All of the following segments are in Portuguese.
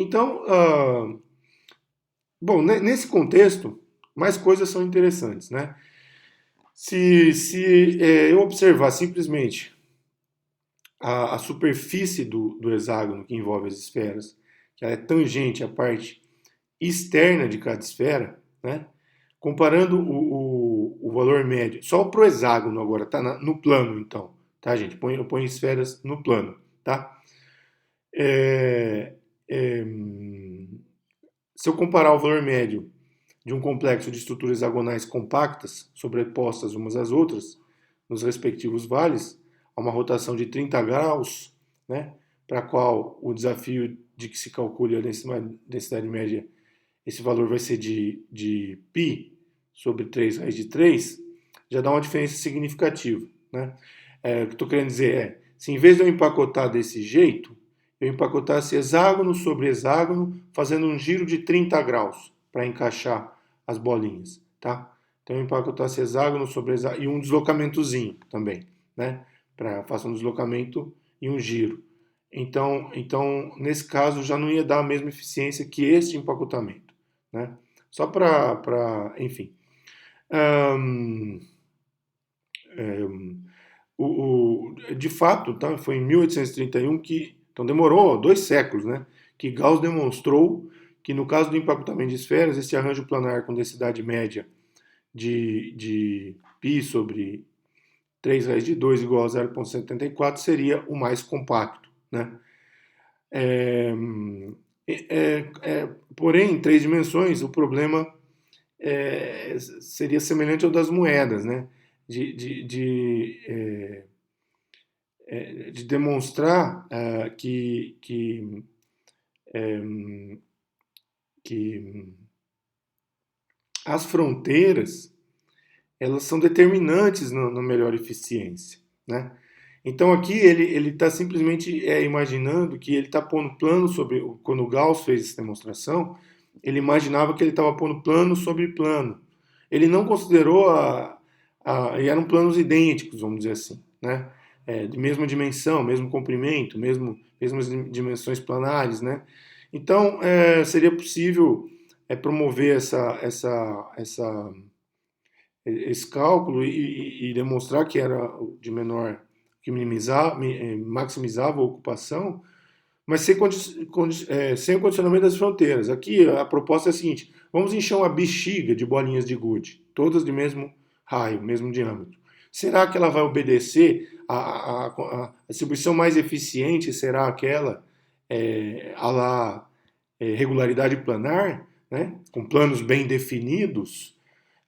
Então, bom, nesse contexto, mais coisas são interessantes, né? Se eu observar simplesmente a superfície do hexágono que envolve as esferas, que ela é tangente à parte externa de cada esfera, né? Comparando o valor médio, só para o hexágono agora, tá no plano então, tá, gente? Eu ponho esferas no plano, tá? É, é, Se eu comparar o valor médio de um complexo de estruturas hexagonais compactas, sobrepostas umas às outras, nos respectivos vales, a uma rotação de 30 graus, né, para a qual o desafio de que se calcule a densidade média, esse valor vai ser de π sobre 3 raiz de 3, já dá uma diferença significativa. Né? O que estou querendo dizer se em vez de eu empacotar desse jeito, eu empacotasse hexágono sobre hexágono, fazendo um giro de 30 graus para encaixar as bolinhas, tá? Então eu empacotasse hexágono sobre hexágono e um deslocamentozinho também, né? Faça um deslocamento e um giro. Então, nesse caso, já não ia dar a mesma eficiência que este empacotamento, né? Só enfim. Um, de fato, tá, foi em 1831 que, então demorou 2 séculos, né, que Gauss demonstrou que no caso do empacotamento de esferas, esse arranjo planar com densidade média de π sobre 3 raiz de 2 igual a 0,74 seria o mais compacto. Né? É, Porém, em 3 dimensões, o problema seria semelhante ao das moedas, né? De demonstrar que as fronteiras elas são determinantes na melhor eficiência, né? Então aqui ele está simplesmente imaginando que ele está pondo plano sobre, quando o Gauss fez essa demonstração, ele imaginava que ele estava pondo plano sobre plano. Ele não considerou e eram planos idênticos, vamos dizer assim, né? De mesma dimensão, mesmo comprimento, mesmas dimensões planares, né? Então seria possível promover esse cálculo e demonstrar que era de menor, que maximizava a ocupação, mas sem o condicionamento das fronteiras. Aqui a proposta é a seguinte: vamos encher uma bexiga de bolinhas de gude, todas de mesmo raio, mesmo diâmetro. Será que ela vai obedecer a distribuição mais eficiente? Será aquela regularidade planar, né? Com planos bem definidos?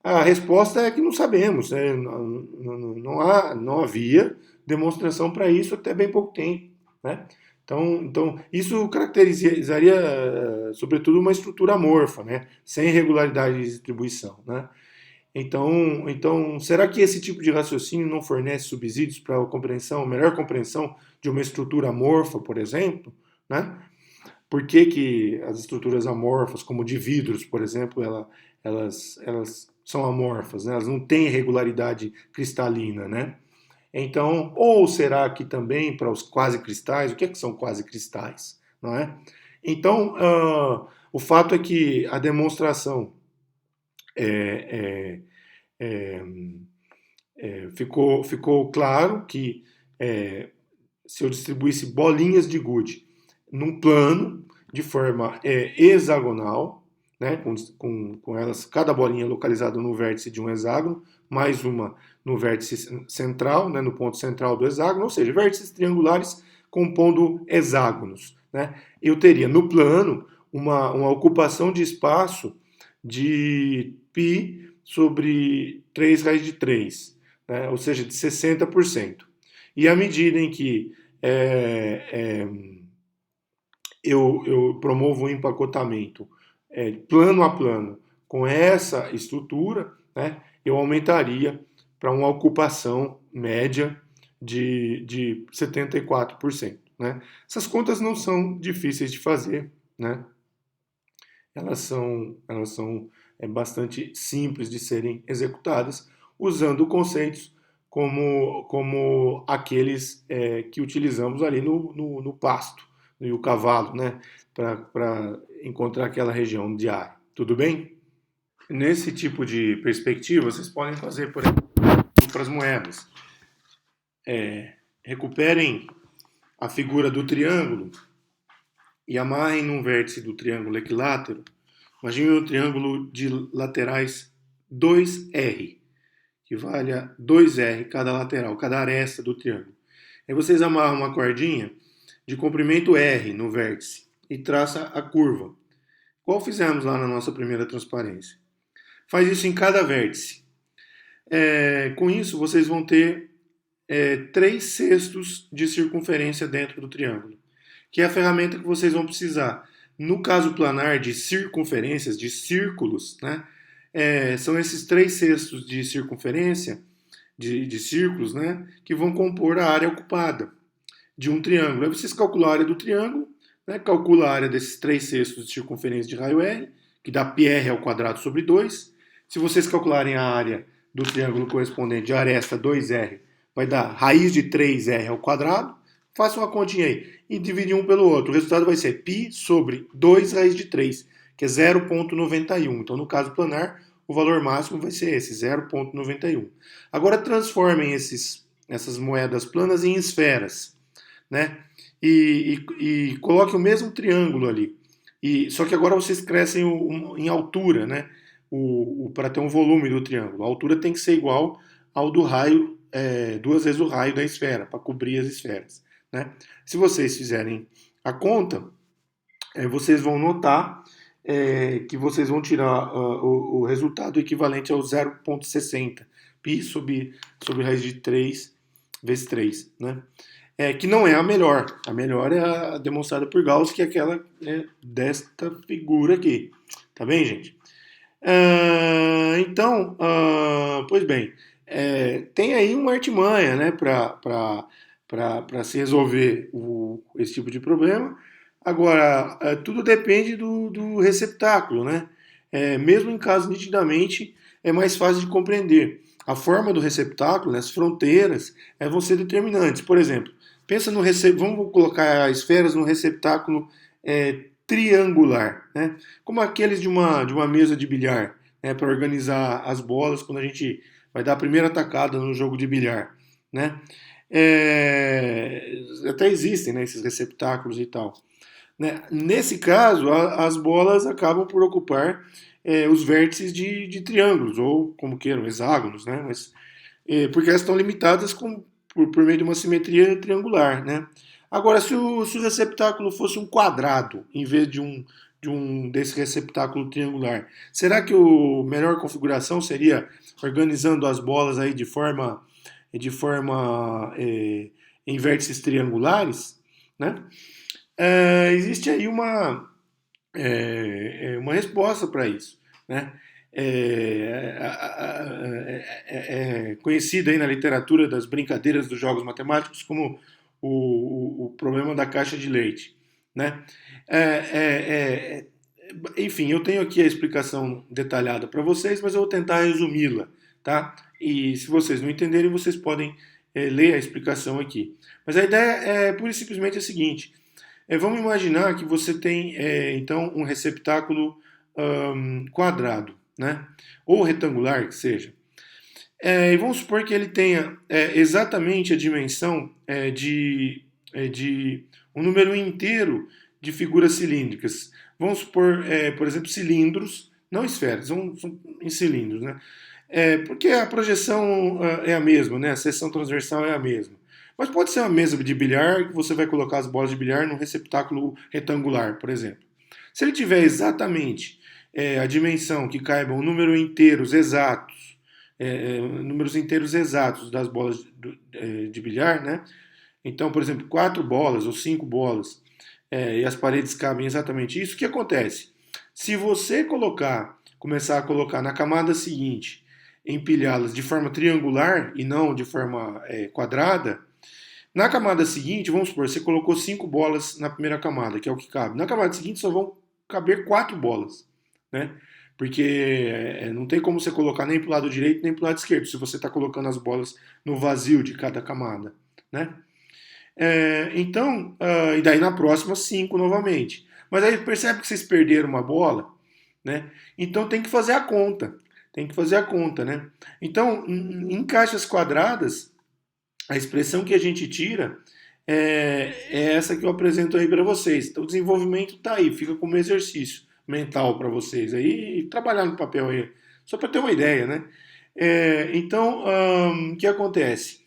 A resposta é que não sabemos, né? Não havia demonstração para isso até bem pouco tempo. Né? Então, isso caracterizaria, sobretudo, uma estrutura amorfa, né? Sem regularidade de distribuição. Né? Então, será que esse tipo de raciocínio não fornece subsídios para a melhor compreensão de uma estrutura amorfa, por exemplo? Né? Por que as estruturas amorfas, como de vidros, por exemplo, elas são amorfas, né? Elas não têm regularidade cristalina, né? Então, ou será que também para os quase cristais, o que são quase cristais, não é? Então, o fato é que a demonstração é, é, ficou claro que se eu distribuísse bolinhas de gude num plano de forma hexagonal, né, com elas, cada bolinha localizada no vértice de um hexágono, mais uma no vértice central, né, no ponto central do hexágono, ou seja, vértices triangulares compondo hexágonos. Né? Eu teria no plano uma ocupação de espaço de π sobre 3 raiz de 3, né? Ou seja, de 60%. E à medida em que eu promovo um empacotamento plano a plano com essa estrutura, né, eu aumentaria para uma ocupação média de 74%. Né? Essas contas não são difíceis de fazer, né? Elas são bastante simples de serem executadas, usando conceitos como aqueles que utilizamos ali no pasto, e o cavalo, né? Para encontrar aquela região de área. Tudo bem? Nesse tipo de perspectiva, vocês podem fazer, por exemplo, para as moedas. Recuperem a figura do triângulo e amarrem num vértice do triângulo equilátero. Imagine um triângulo de laterais 2R, que vale a 2R cada lateral, cada aresta do triângulo. Aí vocês amarram uma cordinha de comprimento R no vértice e traça a curva, qual fizemos lá na nossa primeira transparência. Faz isso em cada vértice. Com isso, vocês vão ter 3 sextos de circunferência dentro do triângulo, que é a ferramenta que vocês vão precisar. No caso planar de circunferências, de círculos, né, são esses 3 sextos de circunferência, de círculos, né, que vão compor a área ocupada de um triângulo. Aí vocês calculam a área do triângulo, né, calcula a área desses 3 sextos de circunferência de raio R, que dá πr ao quadrado sobre 2. Se vocês calcularem a área do triângulo correspondente de aresta 2R, vai dar raiz de 3R ao quadrado. Faça uma continha aí e divide um pelo outro. O resultado vai ser π sobre 2 raiz de 3, que é 0,91. Então, no caso planar, o valor máximo vai ser esse, 0,91. Agora, transformem essas moedas planas em esferas, né? E coloquem o mesmo triângulo ali. Só que agora vocês crescem em altura, né? Para ter um volume do triângulo. A altura tem que ser igual ao do raio, 2 vezes o raio da esfera, para cobrir as esferas. Né? Se vocês fizerem a conta, vocês vão notar que vocês vão tirar o resultado equivalente ao 0,60 π sobre raiz de 3 vezes 3. Né? Que não é a melhor. A melhor é a demonstrada por Gauss, que é aquela desta figura aqui. Tá bem, gente? Então, pois bem, tem aí uma artimanha, né, para se resolver esse tipo de problema. Agora, tudo depende do receptáculo, né? Mesmo em casos nitidamente, é mais fácil de compreender. A forma do receptáculo, né, as fronteiras, vão ser determinantes. Por exemplo, pensa vamos colocar esferas no receptáculo triangular, né? Como aqueles de uma mesa de bilhar, né, para organizar as bolas quando a gente vai dar a primeira tacada no jogo de bilhar, né? Até existem, né, esses receptáculos e tal. Né? Nesse caso, as bolas acabam por ocupar os vértices de triângulos, ou como queiram, hexágonos, né? Mas, porque elas estão limitadas por meio de uma simetria triangular. Né? Agora, se o receptáculo fosse um quadrado, em vez desse receptáculo triangular, será que a melhor configuração seria organizando as bolas aí de forma em vértices triangulares? Né? Existe aí uma resposta para isso. Né? Conhecida aí na literatura das brincadeiras dos jogos matemáticos como o problema da caixa de leite. Né? Enfim, eu tenho aqui a explicação detalhada para vocês, mas eu vou tentar resumi-la. Tá? E se vocês não entenderem, vocês podem ler a explicação aqui. Mas a ideia é pura e simplesmente a seguinte. Vamos imaginar que você tem, então, um receptáculo quadrado, né? Ou retangular, que seja. E vamos supor que ele tenha exatamente a dimensão de um número inteiro de figuras cilíndricas. Vamos supor, por exemplo, cilindros, não esferas, são em cilindros, né? Porque a projeção é a mesma, né? A seção transversal é a mesma. Mas pode ser uma mesa de bilhar que você vai colocar as bolas de bilhar num receptáculo retangular, por exemplo. Se ele tiver exatamente a dimensão que caiba um número inteiros exatos, números inteiros exatos das bolas de bilhar, né? Então, por exemplo, 4 bolas ou 5 bolas e as paredes cabem exatamente isso, o que acontece? Se você começar a colocar na camada seguinte, empilhá-las de forma triangular e não de forma quadrada, na camada seguinte, vamos supor, você colocou 5 bolas na primeira camada, que é o que cabe. Na camada seguinte só vão caber 4 bolas, né? Porque não tem como você colocar nem para o lado direito nem para o lado esquerdo, se você está colocando as bolas no vazio de cada camada, né? Então, e daí na próxima 5 novamente. Mas aí percebe que vocês perderam uma bola, né? Então tem que fazer a conta. Tem que fazer a conta, né? Então, em caixas quadradas, a expressão que a gente tira é essa que eu apresento aí para vocês. Então, o desenvolvimento está aí, fica como exercício mental para vocês aí, e trabalhar no papel aí, só para ter uma ideia, né? Então, o que acontece?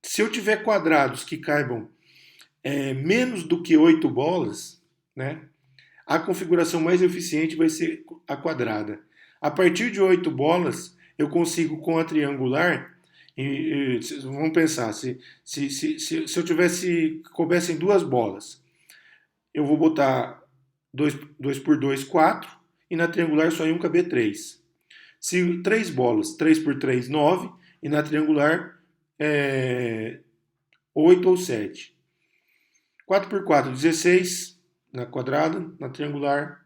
Se eu tiver quadrados que caibam menos do que 8 bolas, né, a configuração mais eficiente vai ser a quadrada. A partir de 8 bolas, eu consigo com a triangular. Vamos pensar, se eu tivesse, coubessem duas bolas, eu vou botar 2 por 2, 4, e na triangular só iam caber 3. Se 3 bolas, 3 por 3, 9, e na triangular 8 ou 7. 4 por 4, 16 na quadrada, na triangular,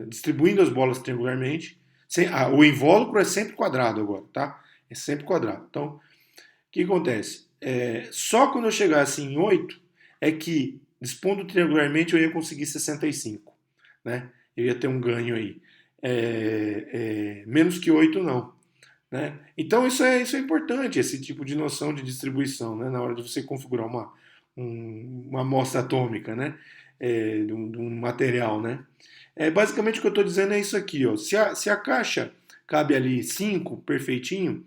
distribuindo as bolas triangularmente. O invólucro é sempre quadrado agora, tá? É sempre quadrado. Então, o que acontece? Só quando eu chegasse em 8 é que, dispondo triangularmente, eu ia conseguir 65. Né? Eu ia ter um ganho aí. Menos que 8 não. Né? Então isso é importante, esse tipo de noção de distribuição, né? Na hora de você configurar uma amostra atômica, né? De um material. Né? Basicamente o que eu estou dizendo é isso aqui. Ó. Se a caixa cabe ali 5 perfeitinho,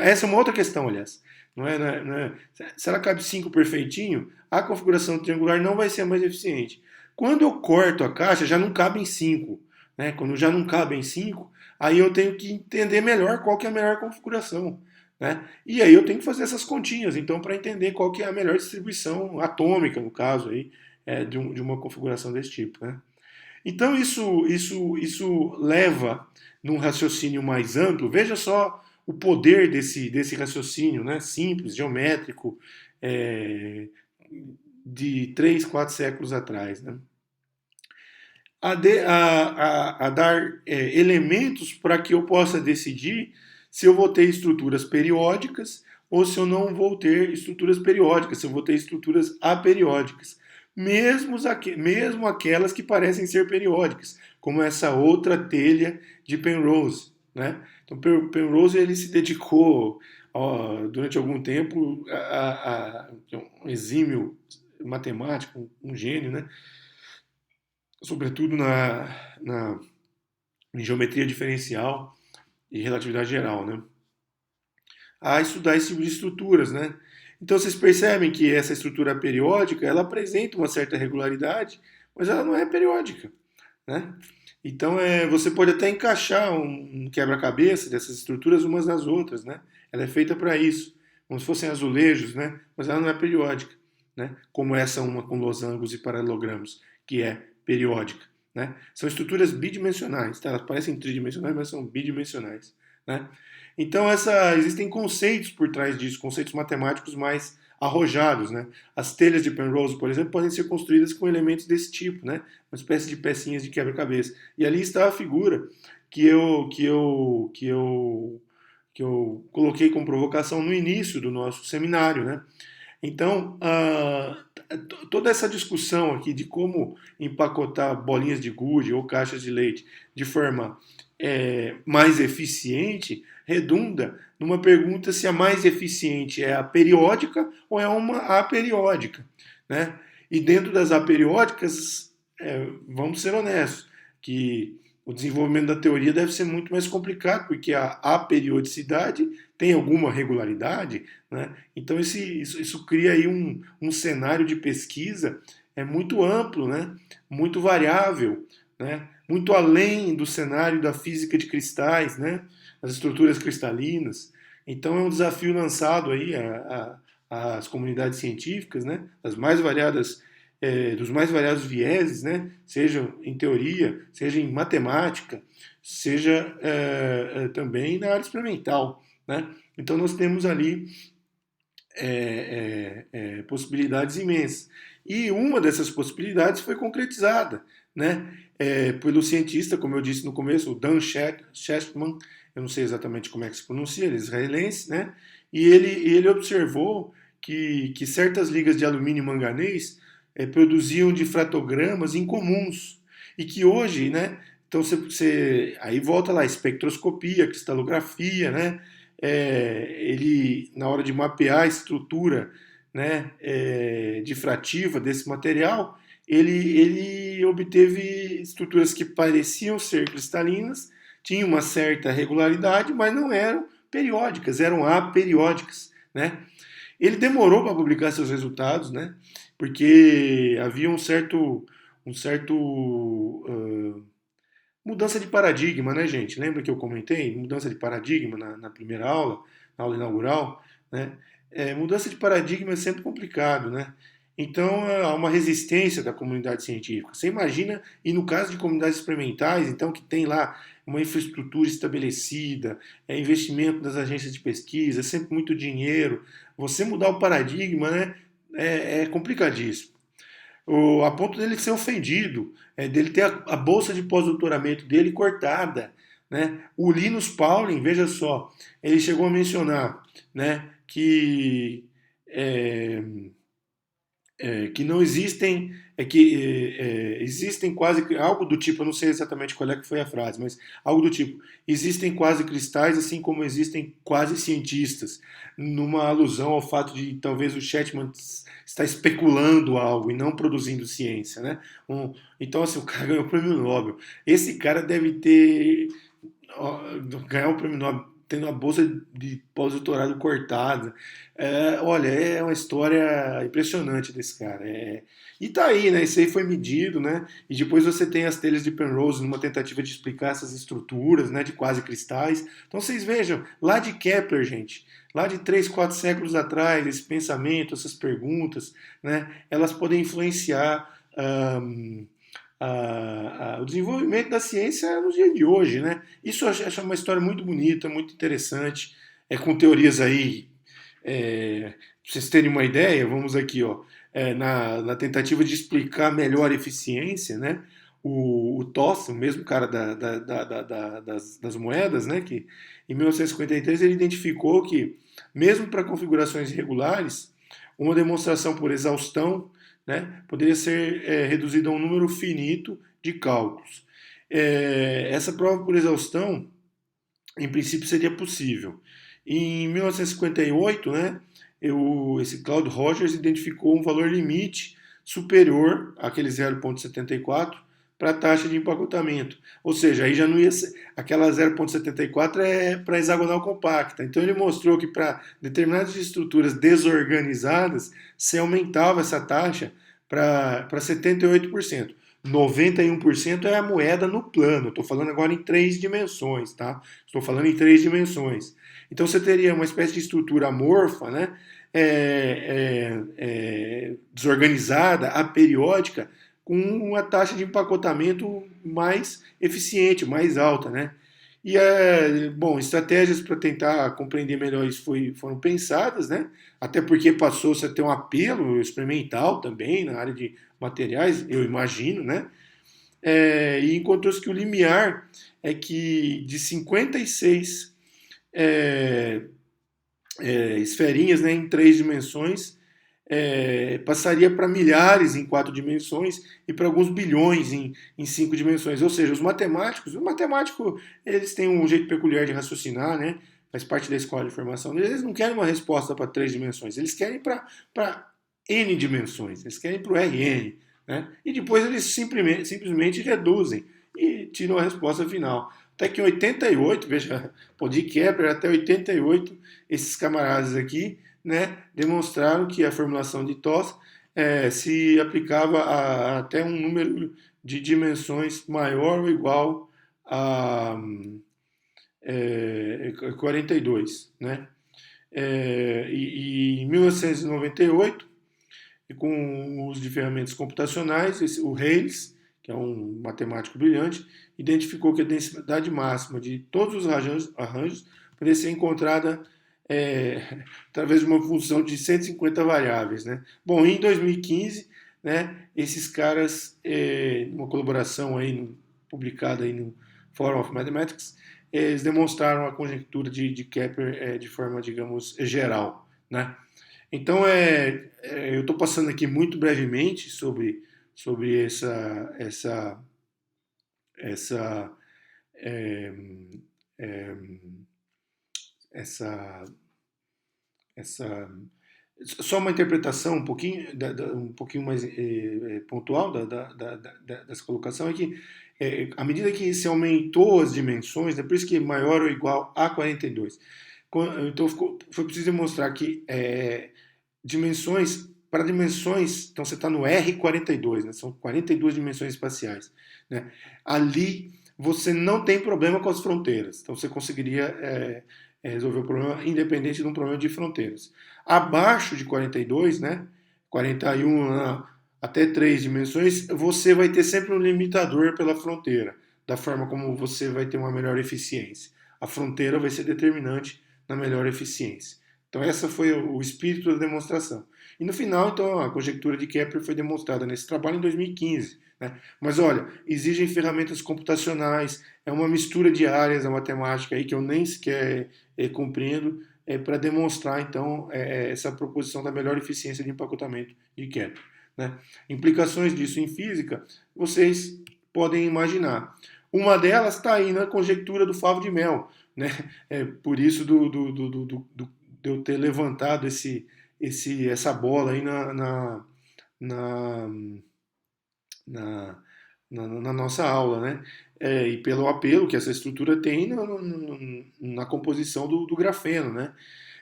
essa é uma outra questão, aliás. Não é, se ela cabe 5 perfeitinho, a configuração triangular não vai ser a mais eficiente. Quando eu corto a caixa, já não cabe em 5. Né? Quando já não cabe em 5, aí eu tenho que entender melhor qual que é a melhor configuração. Né? E aí eu tenho que fazer essas continhas, então, para entender qual que é a melhor distribuição atômica, no caso, aí, de uma configuração desse tipo. Né? Então isso leva num raciocínio mais amplo. Veja só o poder desse raciocínio, né? Simples, geométrico, de 3, 4 séculos atrás. Né? A dar elementos para que eu possa decidir se eu vou ter estruturas periódicas ou se eu não vou ter estruturas periódicas, se eu vou ter estruturas aperiódicas. Mesmo aquelas que parecem ser periódicas, como essa outra telha de Penrose. Né? Então, Penrose ele se dedicou durante algum tempo a um exímio matemático, um gênio, né? Sobretudo em geometria diferencial e relatividade geral, né? A estudar esse tipo de estruturas, né? Então vocês percebem que essa estrutura periódica ela apresenta uma certa regularidade, mas ela não é periódica, né? Então você pode até encaixar um quebra-cabeça dessas estruturas umas nas outras, né? Ela é feita para isso, como se fossem azulejos, né? Mas ela não é periódica, né? Como essa uma com losangos e paralelogramos, que é periódica, né? São estruturas bidimensionais, tá? Elas parecem tridimensionais, mas são bidimensionais, né? Então existem conceitos por trás disso, conceitos matemáticos mais arrojados, né? As telhas de Penrose, por exemplo, podem ser construídas com elementos desse tipo, né? Uma espécie de pecinhas de quebra-cabeça. E ali está a figura que eu coloquei como provocação no início do nosso seminário, né? Então, toda essa discussão aqui de como empacotar bolinhas de gude ou caixas de leite de forma mais eficiente redunda numa pergunta se a mais eficiente é a periódica ou é uma aperiódica. Né? E dentro das aperiódicas, vamos ser honestos, que o desenvolvimento da teoria deve ser muito mais complicado, porque a aperiodicidade tem alguma regularidade, né? Então isso cria aí um cenário de pesquisa muito amplo, né? Muito variável, né? Muito além do cenário da física de cristais, né? As estruturas cristalinas. Então é um desafio lançado aí às comunidades científicas, né? Dos mais variados vieses, né? Seja em teoria, seja em matemática, seja também na área experimental. Né? Então nós temos ali possibilidades imensas. E uma dessas possibilidades foi concretizada, né? Pelo cientista, como eu disse no começo, o Dan Shechtman. eu não sei exatamente como é que se pronuncia, ele é israelense, né? E ele observou que certas ligas de alumínio e manganês produziam difratogramas incomuns e que hoje, né? Então aí volta lá espectroscopia, cristalografia, né? Ele na hora de mapear a estrutura, né, difrativa desse material, ele obteve estruturas que pareciam ser cristalinas, tinham uma certa regularidade, mas não eram periódicas, eram aperiódicas, né? Ele demorou para publicar seus resultados, né? Porque havia um certo mudança de paradigma, né, gente? Lembra que eu comentei? Mudança de paradigma na primeira aula, na aula inaugural, né? Mudança de paradigma é sempre complicado, né? Então, há uma resistência da comunidade científica. Você imagina, e no caso de comunidades experimentais, então, que tem lá uma infraestrutura estabelecida, investimento das agências de pesquisa, sempre muito dinheiro, você mudar o paradigma, né, é complicadíssimo. A ponto dele ser ofendido, dele ter a bolsa de pós-doutoramento dele cortada. Né? O Linus Pauling, veja só, ele chegou a mencionar, né, é, que não existem, existem quase, algo do tipo, eu não sei exatamente qual é que foi a frase, mas algo do tipo, existem quase cristais, assim como existem quase cientistas, numa alusão ao fato de talvez o Chetman está especulando algo e não produzindo ciência, né? Então, assim, o cara ganhou o prêmio Nobel. Esse cara deve ter ganhar o prêmio Nobel tendo a bolsa de pós-doutorado cortada. Olha, é uma história impressionante desse cara. E tá aí, né? Isso aí foi medido, né? E depois você tem as telhas de Penrose numa tentativa de explicar essas estruturas, né? De quase cristais. Então vocês vejam, lá de Kepler, gente, lá de 3, 4 séculos atrás, esse pensamento, essas perguntas, né? Elas podem influenciar o desenvolvimento da ciência nos dias de hoje, né? Isso eu acho uma história muito bonita, muito interessante, com teorias aí, pra vocês terem uma ideia, vamos aqui, ó, na tentativa de explicar melhor a eficiência, né? O Toth, o mesmo cara das moedas, né? Que em 1953 ele identificou que, mesmo para configurações irregulares, uma demonstração por exaustão, né, poderia ser reduzida a um número finito de cálculos. Essa prova por exaustão, em princípio, seria possível. Em 1958, né, esse Claude Rogers identificou um valor limite superior àquele 0,74 para a taxa de empacotamento. Ou seja, aí já não ia ser. Aquela 0,74 é para hexagonal compacta. Então ele mostrou que para determinadas estruturas desorganizadas, se aumentava essa taxa para 78%. 91% é a moeda no plano. Estou falando agora em 3 dimensões, tá? Estou falando em 3 dimensões. Então você teria uma espécie de estrutura amorfa, né? Desorganizada, aperiódica, com uma taxa de empacotamento mais eficiente, mais alta, né? E, bom, estratégias para tentar compreender melhor isso foram pensadas, né? Até porque passou-se a ter um apelo experimental também na área de materiais, eu imagino, né? E encontrou-se que o limiar é que de 56 é, esferinhas, né, em 3 dimensões, passaria para milhares em 4 dimensões e para alguns bilhões em 5 dimensões. Ou seja, os matemáticos, eles têm um jeito peculiar de raciocinar, né? Faz parte da escola de formação. Eles não querem uma resposta para 3 dimensões, eles querem para N dimensões, eles querem para o Rn. Né? E depois eles simplesmente reduzem e tiram a resposta final. Até que em 88, veja, pô, de Kepler até 88, esses camaradas aqui, né, demonstraram que a formulação de TOS se aplicava a até um número de dimensões maior ou igual a 42. Né? E em 1998, e com o uso de ferramentas computacionais, o Hales, que é um matemático brilhante, identificou que a densidade máxima de todos os arranjos poderia ser encontrada através de uma função de 150 variáveis. Né? Bom, em 2015, né, esses caras, uma colaboração aí publicada aí no Forum of Mathematics, eles demonstraram a conjectura de Kepler de forma, digamos, geral, né? Então, eu estou passando aqui muito brevemente sobre essa, é, é, essa, essa só uma interpretação um pouquinho, um pouquinho mais pontual dessa colocação é que à medida que se aumentou as dimensões, é por isso que maior ou igual a 42. Então foi preciso demonstrar que para dimensões, então você está no R42, né, são 42 dimensões espaciais. Né, ali você não tem problema com as fronteiras, então você conseguiria resolver o problema independente de um problema de fronteiras. Abaixo de 42, né, 41 até 3 dimensões, você vai ter sempre um limitador pela fronteira, da forma como você vai ter uma melhor eficiência. A fronteira vai ser determinante na melhor eficiência. Então, esse foi o espírito da demonstração. E no final, então, a conjectura de Kepler foi demonstrada nesse trabalho em 2015. Né? Mas olha, exigem ferramentas computacionais, é uma mistura de áreas da matemática aí que eu nem sequer compreendo, para demonstrar, então, essa proposição da melhor eficiência de empacotamento de Kepler. Né? Implicações disso em física, vocês podem imaginar. Uma delas está aí na conjectura do favo de mel. Né? Por isso de eu ter levantado essa bola aí na, na nossa aula, né? E pelo apelo que essa estrutura tem na composição do grafeno, né?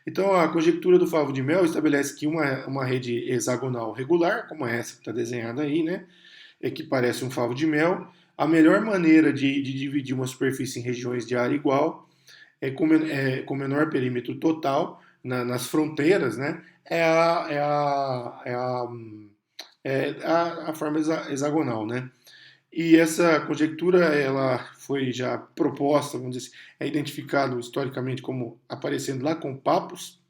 Então, a conjectura do favo de mel estabelece que uma rede hexagonal regular, como essa que está desenhada aí, né? Que parece um favo de mel, a melhor maneira de dividir uma superfície em regiões de área igual com menor perímetro total nas fronteiras, né? A forma hexagonal, né? E essa conjectura ela foi já proposta, vamos dizer assim, é identificado historicamente como aparecendo lá com Pappos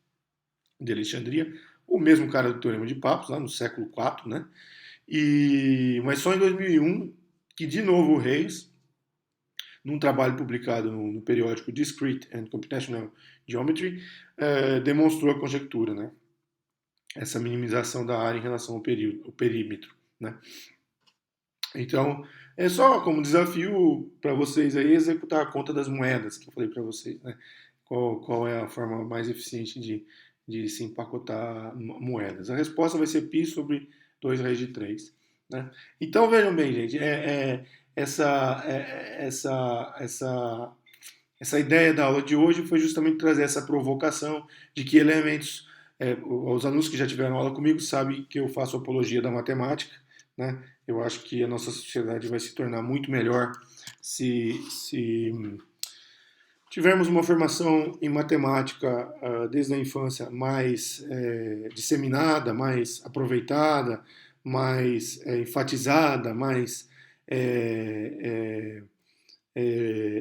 de Alexandria, o mesmo cara do Teorema de Pappos, lá no século IV, né? Mas só em 2001 que de novo o Reis, num trabalho publicado no periódico Discrete and Computational Geometry, demonstrou a conjectura, né? Essa minimização da área em relação ao perímetro, né? Então, é só como desafio para vocês aí executar a conta das moedas que eu falei para vocês, né? Qual é a forma mais eficiente de se empacotar moedas? A resposta vai ser π sobre 2 raiz de 3. Né? Então, vejam bem, gente, essa ideia da aula de hoje foi justamente trazer essa provocação de que elementos, os alunos que já tiveram aula comigo sabem que eu faço apologia da matemática, né? Eu acho que a nossa sociedade vai se tornar muito melhor se tivermos uma formação em matemática desde a infância mais disseminada, mais aproveitada, mais enfatizada, mais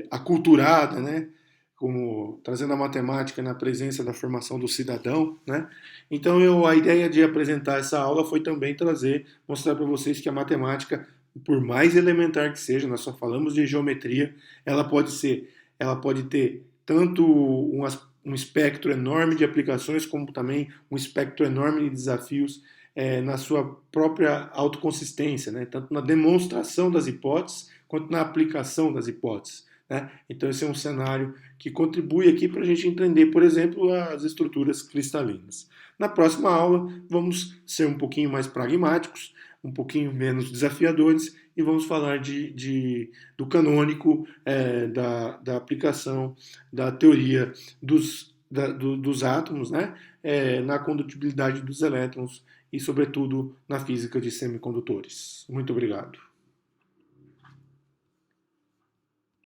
aculturada, né? Como trazendo a matemática na presença da formação do cidadão, né? Então a ideia de apresentar essa aula foi também mostrar para vocês que a matemática, por mais elementar que seja, nós só falamos de geometria, ela pode ter tanto um espectro enorme de aplicações, como também um espectro enorme de desafios na sua própria autoconsistência, né? Tanto na demonstração das hipóteses, quanto na aplicação das hipóteses. Né? Então esse é um cenário que contribui aqui para a gente entender, por exemplo, as estruturas cristalinas. Na próxima aula vamos ser um pouquinho mais pragmáticos, um pouquinho menos desafiadores e vamos falar do canônico, da aplicação da teoria dos átomos, né? Na condutibilidade dos elétrons e, sobretudo, na física de semicondutores. Muito obrigado.